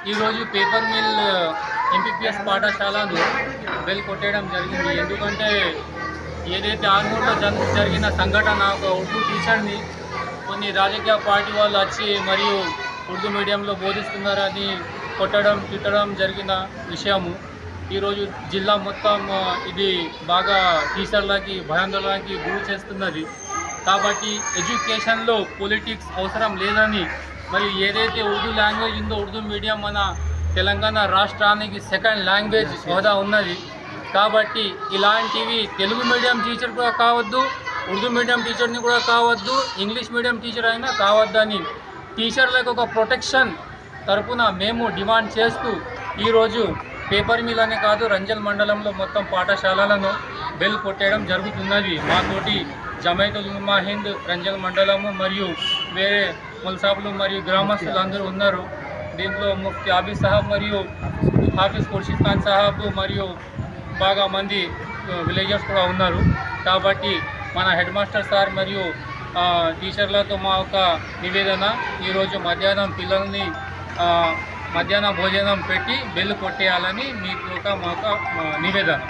ఈరోజు paper mill MPPS పాఠశాలను bell కొట్టేయడం జరిగింది. ఎందుకంటే ఏదైతే ఆర్మూర్లో జరిగిన సంఘటన, ఒక ఉర్దూ టీచర్ని కొన్ని రాజకీయ పార్టీ వాళ్ళు వచ్చి మరియు ఉర్దూ మీడియంలో బోధిస్తున్నారని కొట్టడం తిట్టడం జరిగిన విషయము ఈరోజు జిల్లా మొత్తం ఇది బాగా టీచర్లకి భయాందోళనకి గురి చేస్తున్నది. కాబట్టి ఎడ్యుకేషన్లో పొలిటిక్స్ అవసరం లేదని, మరియు ఏదైతే ఉర్దూ లాంగ్వేజ్ ఉందో, ఉర్దూ మీడియం మన తెలంగాణ రాష్ట్రానికి సెకండ్ లాంగ్వేజ్ హోదా ఉన్నది. కాబట్టి ఇలాంటివి తెలుగు మీడియం టీచర్ కూడా కావద్దు, ఉర్దూ మీడియం టీచర్ని కూడా కావద్దు, ఇంగ్లీష్ మీడియం టీచర్ అయినా కావద్దని టీచర్లకు ఒక ప్రొటెక్షన్ తరపున మేము డిమాండ్ చేస్తూ ఈరోజు పేపర్ మిల్ అనే కాదు, రంజల్ మండలంలో మొత్తం పాఠశాలలను బెల్ కొట్టేయడం జరుగుతున్నది. మాతోటి జమైతుల్ ఉలమా హింద్ రంజల్ మండలము మరియు వేరే ముల్సాబులు మరియు గ్రామస్తులు అందరూ ఉన్నారు. దీంట్లో ముఫ్తీ ఆబిద్ సాహబ్ మరియు హాఫీజ్ ఖుర్షీద్ ఖాన్ సాహబ్ మరియు బాగా మంది విలేజర్స్ కూడా ఉన్నారు. కాబట్టి మన హెడ్ మాస్టర్ సార్ మరియు టీచర్లతో మా యొక్క నివేదన, ఈరోజు మధ్యాహ్నం పిల్లల్ని మధ్యాహ్న భోజనం పెట్టి బెల్ కొట్టేయాలని మీకు మా నివేదన.